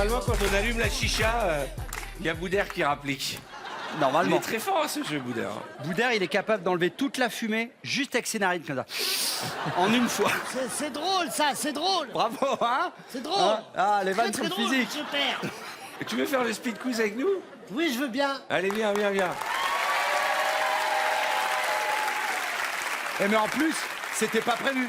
normalement, quand on allume la chicha, il y a Boudère qui rapplique. Il Normalement. est très fort, ce jeu, Boudère. Boudère, il est capable d'enlever toute la fumée juste avec ses narines comme ça. En une fois. C'est drôle, ça, c'est drôle. Bravo, hein? C'est drôle. Hein? Ah, les vannes Très, sont très drôle, physiques. super. Et tu veux faire le speed quiz avec nous? Oui, je veux bien. Allez, viens, viens, viens. Eh, mais en plus, c'était pas prévu.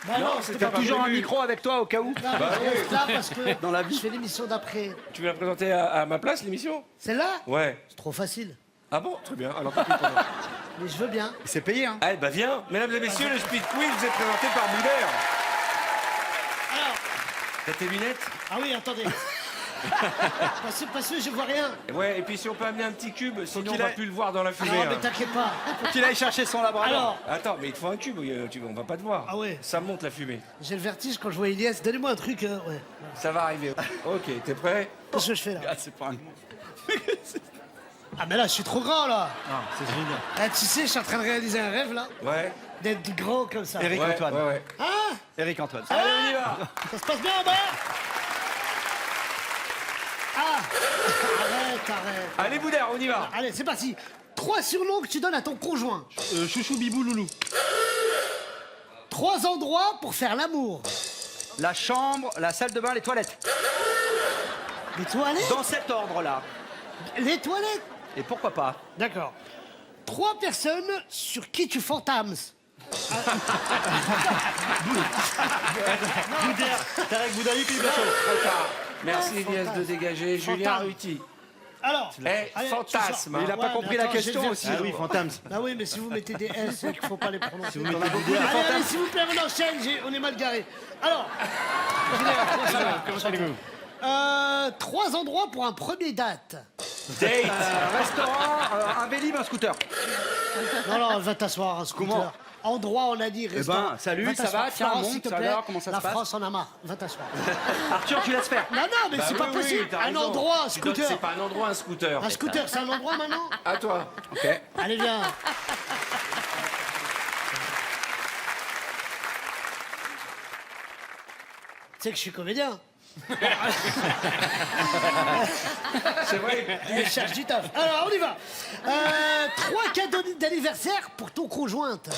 Bah Non, c'était c'était pas pas Toujours un prévu. micro avec toi au cas où. Non, mais je reste là parce que Dans la vie. je fais l'émission d'après. Tu veux la présenter à ma place, l'émission? Celle-là Ouais. C'est trop facile. Ah bon? Très bien. Alors, tant pis pour toi. Mais je veux bien. C'est payé, hein? Allez, bah viens. Mesdames et messieurs, le speed quiz vous est présenté par Boudère. Alors, T'as tes lunettes? ah oui, attendez. Parce que je vois rien. Ouais, et puis si on peut amener un petit cube, sinon on qu'il va aille- plus le voir dans la Ah fumée. non, mais hein. t'inquiète pas. Faut qu'il aille chercher son labrador. Alors, Attends, mais il te faut un cube, on va pas te voir. Ah ouais. Ça monte la fumée. j'ai le vertige quand je vois Elias. Donnez-moi un truc. Ouais. Ça va arriver. Ok, t'es prêt? Qu'est-ce que je fais là? Ah, c'est pas un... Ah, mais là, je suis trop grand là. Non, c'est génial. Ah, tu sais, je suis en train de réaliser un rêve là. Ouais. D'être grand comme ça. Eric Ouais, Antoine. ouais, ouais. Hein? Eric Antoine. Allez, on y va. Ça se passe bien en bas? Ah! Arrête. Allez, Boudère, on y va. Allez, c'est parti. 3 surnoms que tu donnes à ton conjoint. Chouchou, bibou, loulou. 3 endroits pour faire l'amour. La chambre, la salle de bain, les toilettes. Les toilettes? Dans cet ordre-là. Les toilettes? Et pourquoi pas? D'accord. 3 personnes sur qui tu fantasmes. Tarek Boudali, puis Trop tard. Merci, Ah, Elias, de fantasme. dégager. Julien Fantasme. Ruti. Alors, Eh, allez, fantasme. ce soir. Il a pas Ouais, compris mais la attends, question j'ai le aussi. vertige. Fantasme. Ah oui, mais si vous mettez des S, c'est qu'il faut pas les prononcer. Allez, Allez, s'il vous plaît, on enchaîne, on est mal garé. Alors, comment allez-vous? 3 endroits pour un premier date. Date. Restaurant, un Vélib, un scooter. Non, va t'asseoir, un scooter. Comment? Endroit, on a dit, restaurant. ben, salut, Va ça t'asseoir. va? Tiens, Florence, monte, s'il te ça plaît. alors, comment ça se La passe? France en a marre, va t'asseoir. Arthur, tu laisses faire. Non, mais c'est Bah pas oui, oui, possible. t'as Un raison. endroit, un Tu donnes- scooter. C'est pas un endroit, un scooter. Un scooter, c'est un endroit maintenant? À toi. Ok. Allez, viens. Tu sais que je suis comédien. C'est vrai. Je cherche du taf. Alors, on y va. 3 cadeaux d'anniversaire pour ton conjointe.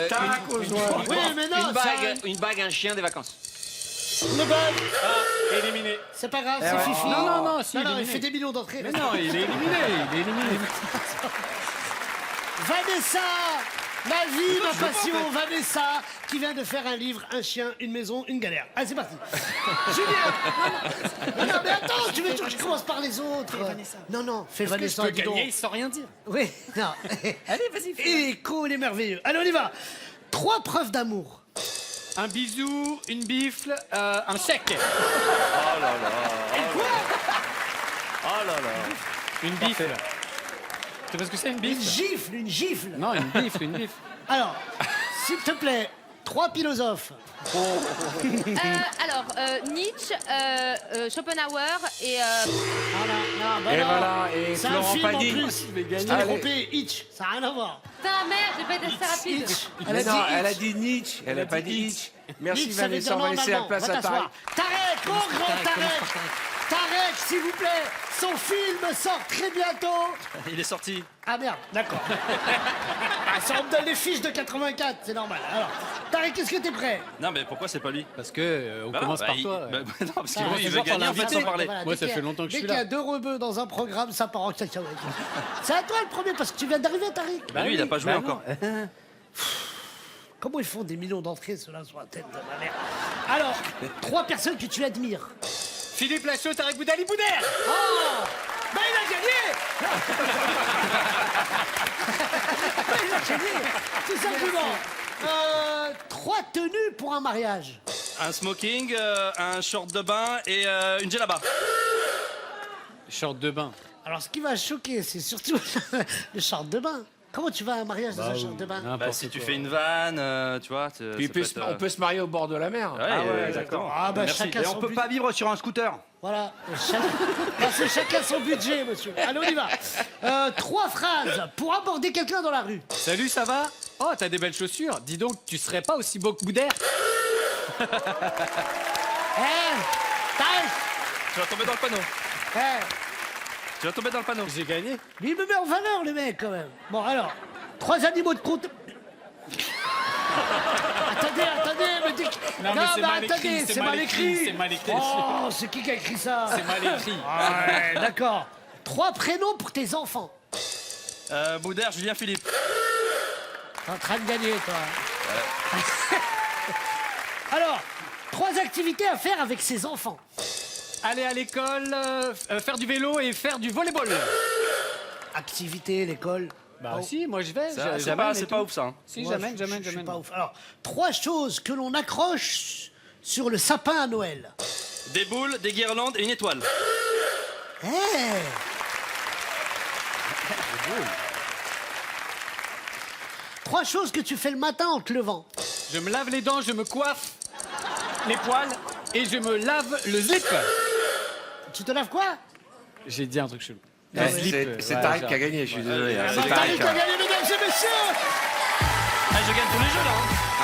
T'as conjoint. Oui, mais non, Une bague, un chien, des vacances. le bol. Éliminé. C'est pas grave, c'est Fifi. Non, si, Non, il éliminé. fait des millions d'entrées. Mais non, il est éliminé, Vanessa, ma vie, ma passion, Vanessa, qui vient de faire un livre, un chien, une maison, une galère. Allez, c'est parti. Julien. Non, mais attends, tu veux toujours que je commence par les autres. Non, fais Vanessa. Je peux dis donc. gagner sans rien dire. Oui, non. Allez, vas-y, fais. Il est cool, il est merveilleux. Allez, on y va. 3 preuves d'amour. Un bisou, une bifle, un chèque. Une bifle. Tu vois ce que c'est, une Une bifle? gifle, une gifle. Non, une bifle, une bifle. Alors, s'il te plaît, 3 philosophes. Alors, Nietzsche, Schopenhauer et... Et voilà, et C'est un Florent film en Pagny. plus. Je t'ai Allez. trompé, Hitch, ça n'a rien à voir. Putain, merde, j'ai pas été assez rapide. Hitch. Mais non, elle a Hitch. dit Nietzsche. Elle a pas dit Hitch. Merci Nietzsche, ça veut Vanessa, dire on va laisser la normalement. place Va à Tarek. t'asseoir. Tarek, mon grand Tarek. Tarek, s'il vous plaît, son film sort très bientôt. Il est sorti. Ah merde, d'accord. Ah, ça, on me donne les fiches de 84, c'est normal. Alors, Tarek, est-ce que t'es prêt? Non, mais pourquoi c'est pas lui? Parce que on Bah commence non, par bah, toi. non, parce qu'il Ah, veut, il veut gagner en fait sans parler. Voilà, Moi, dès ça qu'il y a- fait longtemps que je suis Dès qu'il y là. a 2 rebeux dans un programme, ça part en cacahuète. C'est à toi le premier, parce que tu viens d'arriver, Tarek. Bah lui, il a pas joué Bah encore. Comment ils font des millions d'entrées, ceux-là, sur la tête de ma mère? Alors, 3 personnes que tu admires. Philippe Lachaud, Tarek Boudali, Boudère. Oh, bah il a gagné. Il a gagné, tout simplement. 3 tenues pour un mariage. Un smoking, un short de bain et une djellaba. Short de bain. Alors, ce qui va choquer, c'est surtout le short de bain. Comment tu vas à un mariage dans un short de bain? Bah si tu fais une vanne, tu vois. Puis on peut se marier au bord de la mer. Ouais, exactement. Ah bah Merci. chacun Et son on peut budget. pas vivre sur un scooter. Voilà. Ah, c'est chacun son budget, monsieur. Allez, on y va. 3 phrases pour aborder quelqu'un dans la rue. Salut, ça va? Oh, t'as des belles chaussures. Dis donc, tu serais pas aussi beau que Boudère? Tarek, Tu vas tomber dans le panneau. Eh, Tu vas tomber dans le panneau. J'ai gagné. lui, il me met en valeur, le mec, quand même. Bon, alors, 3 animaux de compte. attendez, mais Non, mais c'est mal écrit, attendez, c'est c'est mal mal écrit, écrit. c'est mal écrit. Oh, c'est qui a écrit ça? C'est mal écrit. Ah ouais, d'accord. 3 prénoms pour tes enfants. Boudère, Julien, Philippe. T'es en train de gagner, toi. Alors, 3 activités à faire avec ses enfants. Aller à l'école, faire du vélo et faire du volleyball. Activité, l'école. Bah si, moi je vais. C'est j'amène et pas tout. ouf ça. Hein. Si, Moi, j'amène. je suis pas ouf. Alors, 3 choses que l'on accroche sur le sapin à Noël. Des boules, des guirlandes et une étoile. Eh 3 choses que tu fais le matin en te levant. Je me lave les dents, je me coiffe les poils et je me lave le slip. Tu te laves quoi? J'ai dit un truc chelou. Eh, Le slip, c'est ouais, Tarek genre. qui a gagné, je suis désolé. hein, Ah, C'est Tarek Tarek. a hein. gagné, mesdames et messieurs. Ah, je gagne tous les jeux là. Hein. Ah,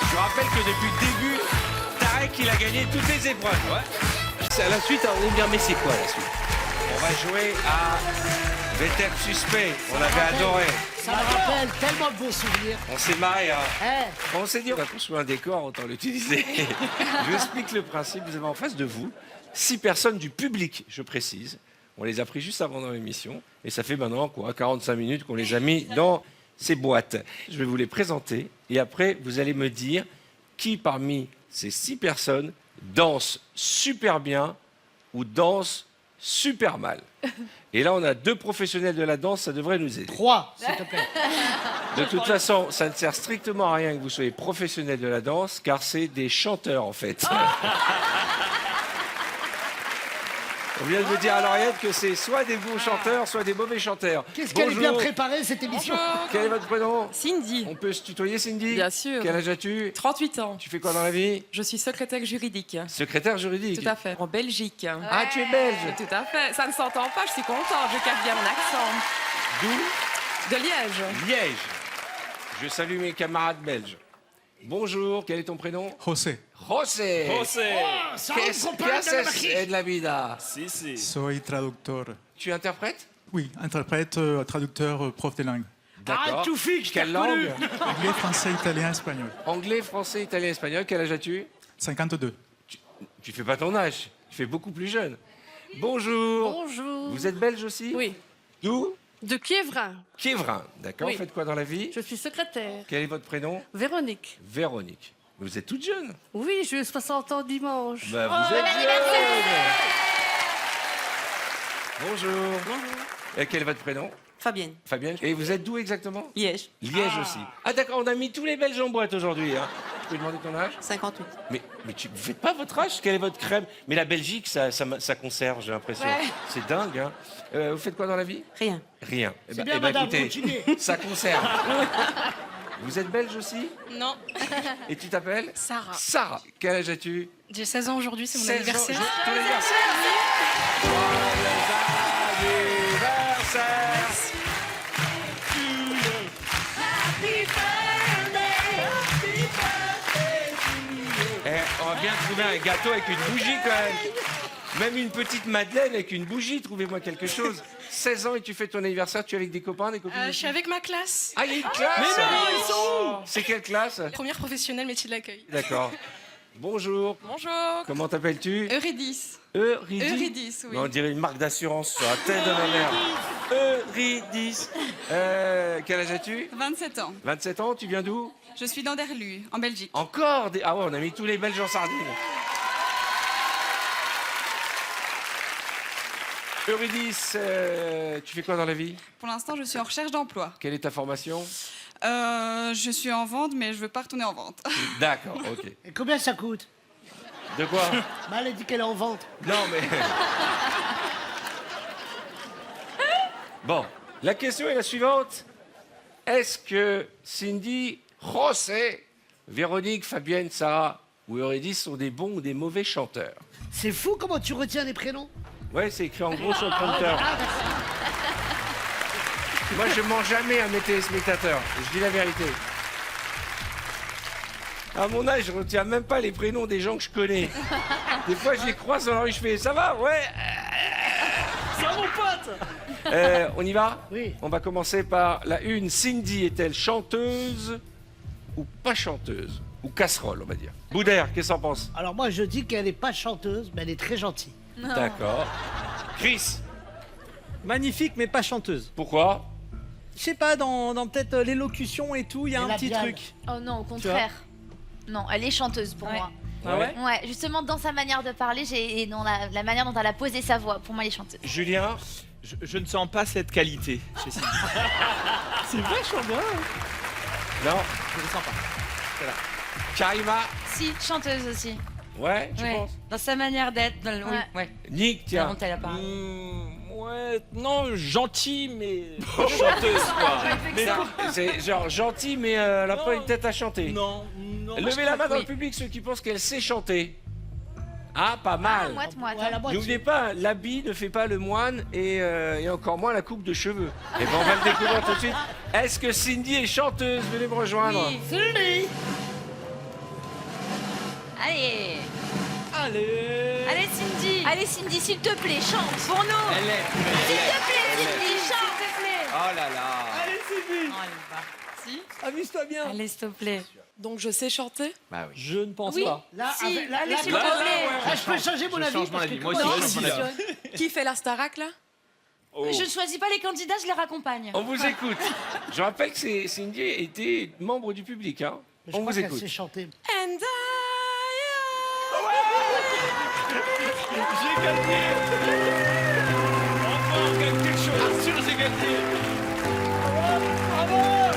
je vous rappelle que depuis le début, Tarek, il a gagné toutes les épreuves. C'est à la suite, on va dire, mais c'est quoi la suite? On va jouer à Vétère Suspect. On l'avait adoré. Ça me rappelle tellement de bons souvenirs. On s'est marré, hein. Eh, On s'est dit, on va construire un décor, autant l'utiliser. Je vous explique le principe. Vous avez en face de vous 6 personnes du public, je précise. On les a pris juste avant dans l'émission. Et ça fait maintenant, 45 minutes qu'on les a mis dans ces boîtes. Je vais vous les présenter. Et après, vous allez me dire qui parmi ces 6 personnes danse super bien ou danse super mal. Et là, on a 2 professionnels de la danse, ça devrait nous aider. 3, s'il te plaît. De toute façon, ça ne sert strictement à rien que vous soyez professionnel de la danse, car c'est des chanteurs en fait. On vient de me dire à l'oreillette que c'est soit des bons chanteurs, soit des mauvais chanteurs. Qu'est-ce qu'elle est bien Bonjour. préparée, cette émission? Quel est votre prénom? Cindy, On peut se tutoyer, Cindy? Bien sûr. Quel âge as-tu? 38 ans. Tu fais quoi dans la vie? Je suis secrétaire juridique. Secrétaire juridique. Tout à fait. En Belgique. Ah, tu es belge. Tout à fait. Ça ne s'entend pas, je suis contente. Je cache bien mon accent. D'où? De Liège. Liège. Je salue mes camarades belges. Bonjour, quel est ton prénom? José, José. José. Ça ¿Qué rentre qu'on parle de la marquise. haces en la vida? Si, si. soy traductor. Tu interprètes? Oui, interprète, traducteur, prof de langue. Ah, tout fixe, Quelle t'as reconnu. langue? Anglais, français, italien, espagnol. Anglais, français, italien, espagnol. Quel âge as-tu? 52. Tu fais pas ton âge. Tu fais beaucoup plus jeune. Bonjour. Bonjour. Vous êtes belge aussi? Oui. D'où? De Kievrin. Kievrin. D'accord. Oui. Vous faites quoi dans la vie? Je suis secrétaire. Quel est votre prénom? Véronique. Véronique. Vous êtes toute jeune. Oui, j'ai eu 60 ans dimanche. Bah, vous êtes jeune. Bonjour. Et quel est votre prénom? Fabienne. Fabienne. Et vous êtes d'où exactement? Liège. Liège aussi. Ah d'accord, on a mis tous les Belges en boîte aujourd'hui. Hein. Je peux demander ton âge? 58. Mais vous faites pas votre âge? Quelle est votre crème? Mais la Belgique, ça conserve, j'ai l'impression. Ouais. C'est dingue. Hein. Vous faites quoi dans la vie? Rien. Rien. Eh ben, bien, madame, écoutez, continuez. ça conserve. Vous êtes belge aussi? Non. Et tu t'appelles? Sarah. Sarah. Quel âge as-tu? J'ai 16 ans aujourd'hui, c'est mon 16 ans. anniversaire. Ton anniversaire? Joyeux anniversaire. On va bien trouver un gâteau avec une bougie quand même. Même une petite madeleine avec une bougie, trouvez-moi quelque chose. 16 ans et tu fais ton anniversaire, tu es avec des copains, des copines? Je suis avec ma classe. Ah, il y a une classe. Mais non, ils sont C'est quelle classe? Première professionnelle métier de l'accueil. D'accord. Bonjour. Bonjour. Comment t'appelles-tu? Eurydice. Eurydice. Eurydice, oui. On dirait une marque d'assurance sur la tête de ma mère. Eurydice. Quel âge as-tu? 27 ans. 27 ans, tu viens d'où? Je suis d'Anderlu, en Belgique. Encore des... Ah ouais, on a mis tous les Belges en sardine. Eurydice, tu fais quoi dans la vie? Pour l'instant, je suis en recherche d'emploi. Quelle est ta formation? Je suis en vente, mais je veux pas retourner en vente. D'accord, ok. Et combien ça coûte? De quoi? Bah, elle a dit qu'elle est en vente. Non, mais... Bon, la question est la suivante. Est-ce que Cindy, José, Véronique, Fabienne, Sarah ou Eurydice sont des bons ou des mauvais chanteurs? C'est fou comment tu retiens les prénoms. Ouais, c'est écrit en gros sur le prompteur. Moi, je mens jamais à mes téléspectateurs. Je dis la vérité. À mon âge, je retiens même pas les prénoms des gens que je connais. Des fois, je les croise dans la rue, je fais ça va, ouais. C'est mon pote. On y va? Oui. On va commencer par la une. Cindy est-elle chanteuse ou pas chanteuse? Ou casserole, on va dire. Boudère, qu'est-ce que t'en penses? Alors moi je dis qu'elle n'est pas chanteuse, mais elle est très gentille. D'accord. Chris, Magnifique, mais pas chanteuse. pourquoi? Je sais pas, dans peut-être l'élocution et tout, il y a Et un petit labiale. truc. Oh non, au contraire. Non, elle est chanteuse pour moi. Ah ouais? Ouais, justement dans sa manière de parler et dans la manière dont elle a posé sa voix. Pour moi, elle est chanteuse. Julien? Je ne sens pas cette qualité chez Cindy. C'est vachement bien. Non? Je le sens pas. Karima? Si, chanteuse aussi. Ouais, tu penses? Dans sa manière d'être. Ouais. Ouais. Nick, tiens. elle a parlé. Ouais, non, gentil, mais pas chanteuse, quoi. C'est genre gentil, mais elle n'a pas une tête à chanter. Non, non. Levez la main dans le public, ceux qui pensent qu'elle sait chanter. Ah, pas Ah, mal. moite-moite. Ouais, la moitié. N'oubliez pas, l'habit ne fait pas le moine et encore moins la coupe de cheveux. Et ben on va le découvrir tout de suite. Est-ce que Cindy est chanteuse? Venez me rejoindre. Oui. Cindy. Allez. Allez. Allez Cindy. Allez Cindy, s'il te plaît, chante pour nous. Elle est. S'il te plaît, Cindy, chante, s'il te plaît. Oh là là. Allez, Cindy. Oh, elle est partie. Amuse-toi bien. Allez, s'il te plaît. Donc, je sais chanter? Bah oui. Je ne pense Oui. pas. Là, Si, avec- là, allez, là, s'il là, te plaît. là, je peux changer mon je avis. change mon parce avis. que Moi comment aussi, ça je change mon avis. fonctionne Qui fait la Starac, là? Je ne choisis pas les candidats, je les raccompagne. On vous écoute. Je rappelle que Cindy était membre du public. Hein. Je On crois vous qu'elle écoute. sait chanter. And J'ai gagné. Enfin, on gagne quelque chose. Sûr, j'ai gagné.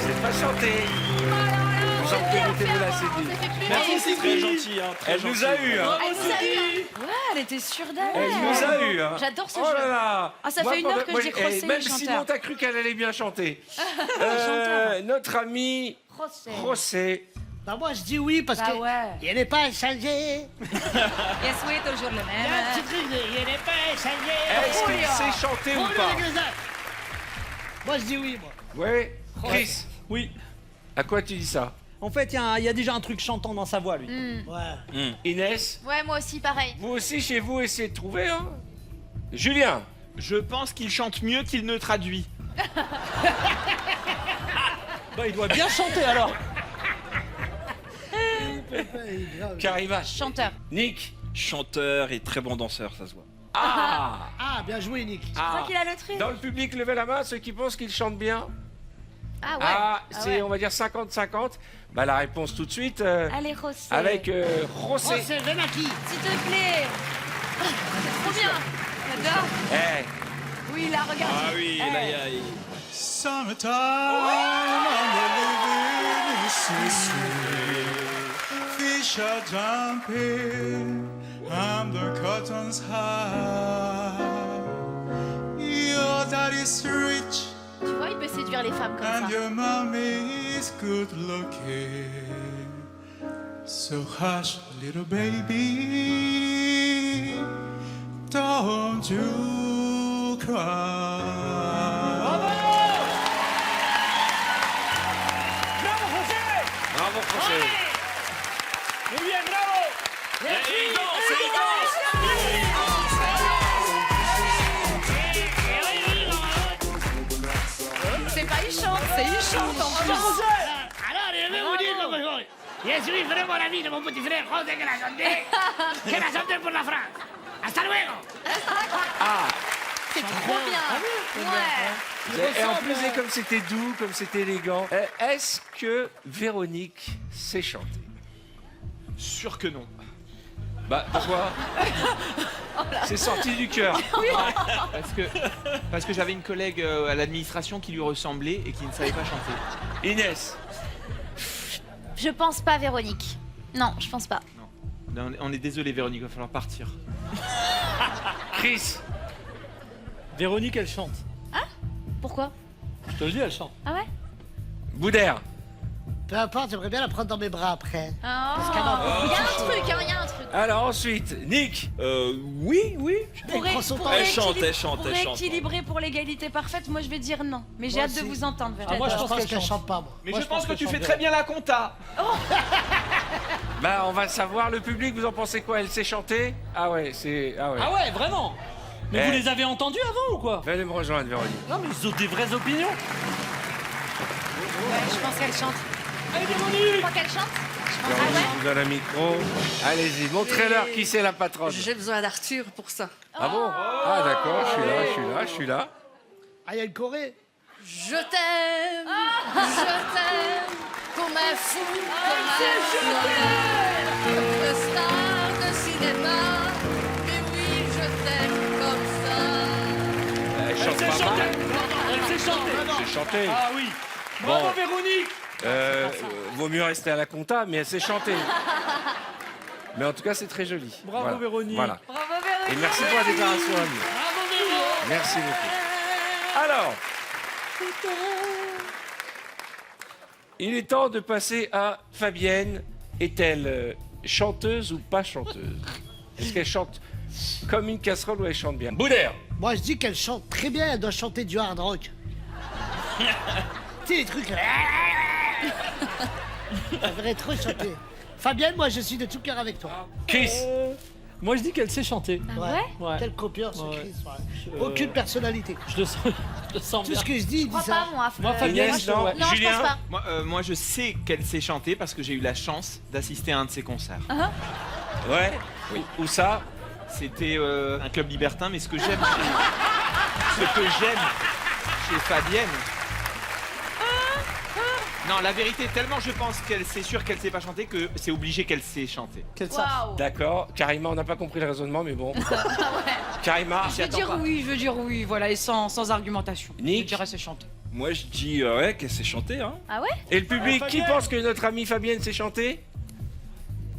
C'est pas chanté. Vous en permettez-vous la Cindy. Merci, c'est très gentil. Hein, très Elle nous gentil. a eu. Hein. Elle nous a eu. Ouais, elle était sûre d'elle. Elle nous a eu. Hein. J'adore ce Oh là jeu. là. Ah, ça fait une heure que je dis José, Même chanteur. Simon, t'as cru qu'elle allait bien chanter. Notre ami José. José. Bah moi je dis oui parce Bah que ouais. il n'est pas changé. Yes, oui, toujours le Il y a un même. petit truc de il n'est pas changé. Est-ce qu'il sait chanter ou pas? Moi je dis oui moi. Oui. Chris, Oui. à quoi tu dis ça? En fait, il y a déjà un truc chantant dans sa voix, lui. Ouais. Inès, Ouais, moi aussi, pareil. vous aussi chez vous essayez de trouver, hein? Julien, Je pense qu'il chante mieux qu'il ne traduit. Bah, il doit bien chanter alors. Karima, Chanteur. Nick. Chanteur et très bon danseur, ça se voit. Ah, Ah bien joué Nick. Je crois qu'il a le truc. Dans le public, levez la main, ceux qui pensent qu'ils chantent bien. Ah ouais. Ah, c'est, ouais. on va dire 50-50. Bah, la réponse tout de suite, Allez, José. avec Oh José. c'est Venaki. S'il te plaît. C'est trop bien. J'adore. Eh, Oui, là, regarde. Ah oui, là, il y a... Summertime and the living is so sweet. Fish are jumping and the curtains high. Your daddy's rich Tu vois, il peut séduire les femmes comme and ça. your mommy is good looking. So hush, little baby, don't you cry. bravo José. C'est pas il chante, c'est il chante en plus. Alors je vais vous dire quelque chose. Je suis vraiment ami de mon petit frère José que la chanté. Que la chanté pour la France. Hasta luego. C'est trop bien. Ouais. Et en plus, et comme c'était doux, comme c'était élégant, est-ce que Véronique sait chanter? Sûr que non. Bah, pourquoi? C'est sorti du cœur. Parce que j'avais une collègue à l'administration qui lui ressemblait et qui ne savait pas chanter. Inès, Je pense pas, Véronique. Non, je pense pas. Non, on est désolé, Véronique, il va falloir partir. Chris, Véronique, elle chante. Pourquoi? Je te le dis, elle chante. Ah ouais? Boudère, Peu importe, j'aimerais bien la prendre dans mes bras après. Il y a un truc, hein, il y a un truc. alors ensuite, Nick, Oui. Pour Elle chante, elle chante, pour elle chante. équilibrer pour l'égalité parfaite, moi je vais dire non. Mais j'ai Moi hâte de aussi. vous entendre, Ah, moi, Véronique. je pense qu'elle qu'elle chante. chante pas moi. Mais Moi, je je pense pense que que tu je fais chante très bien la compta. Bah, on va savoir. Le public, vous en pensez quoi? Elle sait chanter? Ah ouais, c'est... Ah ouais. Ah ouais, vraiment. Mais Eh. vous les avez entendus avant ou quoi? Venez me rejoindre, Véronique. Non, mais ils ont des vraies opinions. Ouais, je pense qu'elle chante. Allez, Tu Véronique. crois qu'elle chante? Je pense Véronique, ah ouais. je vous donne un micro. Allez-y, montrez-leur qui c'est la patronne. J'ai besoin d'Arthur pour ça. Ah bon? Ah d'accord, je suis là. Ah, il y a une Corée. Je t'aime, comme un fou, comme un star de cinéma. Mais oui, je t'aime comme ça. Elle chante Elle pas sait chanter. mal. Elle sait chanter. J'ai chanté. Ah oui. Bravo, Bon. Véronique. Vaut mieux rester à la compta, mais elle sait chanter. Mais en tout cas, c'est très joli. Bravo, Voilà. Véronique. Voilà. Bravo Véronique. Et merci pour la déclaration, ami. Bravo, Véro. Merci beaucoup. Alors, il est temps de passer à Fabienne. Est-elle chanteuse ou pas chanteuse? Est-ce qu'elle chante comme une casserole ou elle chante bien? Boudère. Moi, je dis qu'elle chante très bien. Elle doit chanter du hard rock. Tu sais, les trucs. Elle devrait trop chanter. Fabienne, moi, je suis de tout cœur avec toi. Chris, Moi, je dis qu'elle sait chanter. Ah ouais? Ouais. Quel copieur, ce Ouais. Chris. Ouais. Aucune personnalité. Je le sens Tout bien. ce que je dis, il Je dit crois ça. pas moi. Moi, Fabienne, Inès, je- non. ouais. Non, je Julien? pense pas. Moi, je sais qu'elle sait chanter parce que j'ai eu la chance d'assister à un de ses concerts. ouais. Oui. Où ça? C'était un club libertin, mais ce que j'aime chez Fabienne. Non, la vérité, tellement je pense qu'elle c'est sûr qu'elle sait pas chanter que c'est obligé qu'elle sait chanter. Qu'elle sache. Waouh. D'accord. Karima, on n'a pas compris le raisonnement, mais bon. Karima, Je veux dire oui, voilà, et sans argumentation. Nick? Je dirais c'est chanter. Moi, je dis ouais, qu'elle sait chanter. Hein. Ah ouais? et le public, qui Fabienne. pense que notre amie Fabienne sait chanter?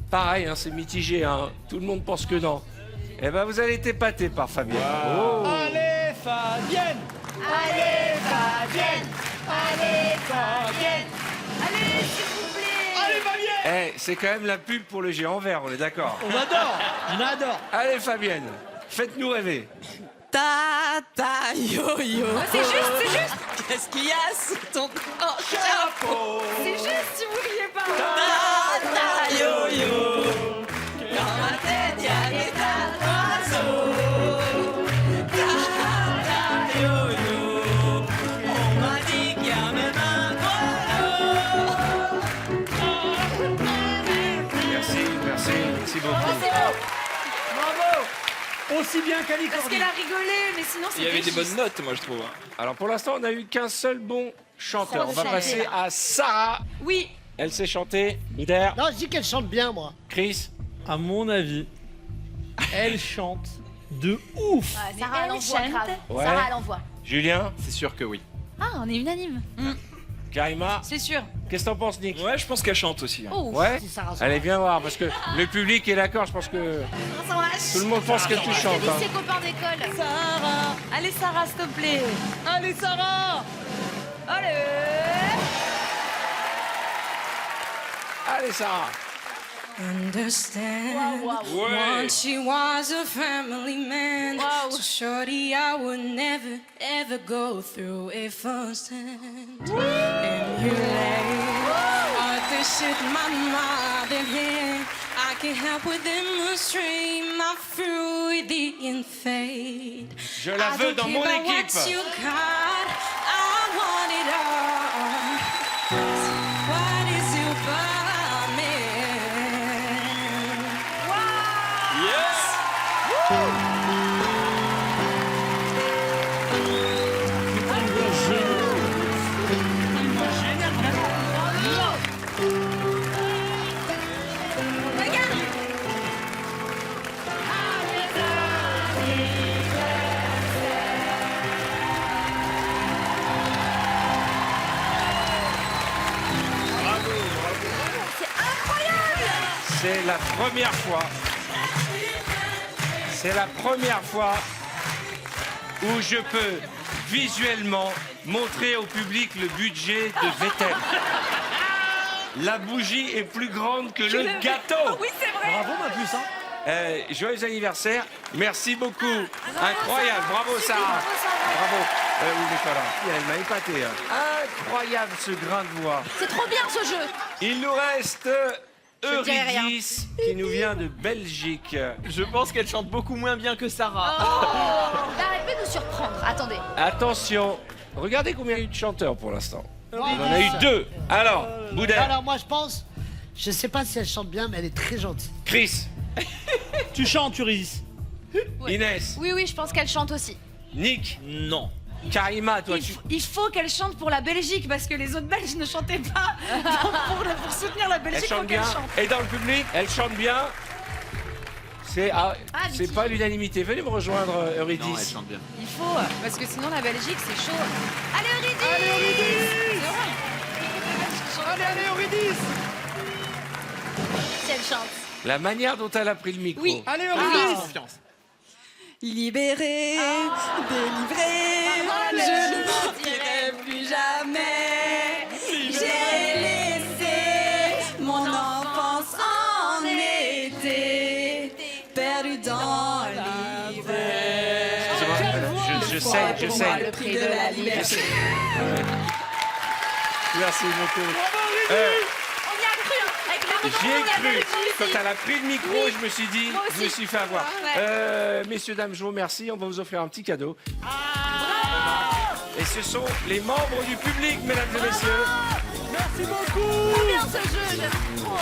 Pareil, hein, c'est mitigé. Hein. Tout le monde pense que non. Eh ben, vous allez être épaté par Fabienne. Oh. Allez, Fabienne. Allez Fabienne. Allez Fabienne. Allez s'il vous plaît. Allez, Fabienne. Eh, c'est quand même la pub pour le géant vert, on est d'accord? On adore. On adore. Allez Fabienne, faites-nous rêver. Ta ta yo yo. C'est juste, c'est juste. Qu'est-ce qu'il y a sous ton chapeau? C'est juste si vous riez pas. Ta ta yo yo. Dans ma tête y a des tas d'oiseaux. Ta ta yo yo. On m'a dit qu'il y a même un Merci beaucoup. Bravo. Aussi bien qu'Ali Parce Cordy. qu'elle a rigolé, mais sinon c'est Il y avait des bonnes juste. notes, moi, je trouve. Alors pour l'instant, on n'a eu qu'un seul bon chanteur. On va Chanteur. passer à Sarah. Oui. Elle sait chanter. Bider, Non, je dis qu'elle chante bien, moi. Chris. À mon avis, elle chante de ouf. Ah, Mais Sarah elle l'envoie chante. grave. Ouais. Sarah l'envoie. Julien, C'est sûr que oui. Ah, on est unanime. Karima. C'est sûr. Qu'est-ce que t'en penses, Nick? Ouais, je pense qu'elle chante aussi. Oh. Ouais. Si Sarah Allez, viens voir, parce que le public est d'accord. Je pense que tout le monde pense que tu chantes. Dis hein. ses copains d'école. Sarah. Allez Sarah, s'il te plaît. Allez, Sarah. Allez. Allez, Sarah. Understand. Ouais. Once she was a family man. Wow. So shorty, I would never, ever go through a firsthand. And you lay all this shit my mother here. I can't help within the stream of Freudian fate. Je la I veux don't dans care mon about équipe. what you got, I want it all. What is you for me? C'est la première fois. C'est la première fois où je peux visuellement montrer au public le budget de Vettel. La bougie est plus grande que le gâteau. Oui, c'est vrai. Bravo, ma puce. Hein. Joyeux anniversaire. Merci beaucoup. Incroyable. Bravo, Sarah. Bravo. Oui, Nicolas. Elle m'a épaté. Hein. Incroyable ce grain de voix. C'est trop bien ce jeu. Il nous reste Je dirai rien. Eurydice, qui nous vient de Belgique. Je pense qu'elle chante beaucoup moins bien que Sarah. Bah, elle peut nous surprendre. Attendez. Attention, regardez combien il y a eu de chanteurs pour l'instant. On en a eu 2. Alors, Boudin, Alors moi je pense, je sais pas si elle chante bien, mais elle est très gentille. Chris, Tu chantes, Eurydice? Inès, Oui, oui, je pense qu'elle chante aussi. Nick, Non. Karima, toi, tu... Il faut qu'elle chante pour la Belgique parce que les autres Belges ne chantaient pas. Donc pour soutenir la Elle Belgique, il faut chante qu'elle bien. chante. Et dans le public, elle chante bien. C'est c'est pas l'unanimité. Venez me rejoindre, Eurydice. Non, elle chante bien. Il faut, parce que sinon la Belgique c'est chaud. Allez, Eurydice! Allez, Eurydice! Si elle chante. La manière dont elle a pris le micro. Oui. Allez, Ah, Eurydice! confiance. Libéré, délivré, je ne mentirai plus jamais. J'ai laissé mon enfance en été, perdu dans l'hiver. Je sais. Le prix de la liberté. Merci beaucoup. On y a cru, hein. Avec la J'y ai on a cru. cru. Quand elle a pris le micro, je me suis dit, Moi je me aussi. suis fait avoir. Ouais. Messieurs, dames, je vous remercie. On va vous offrir un petit cadeau. Et ce sont les membres du public, mesdames et messieurs. Merci beaucoup! Trop bien ce jeu, j'aime trop.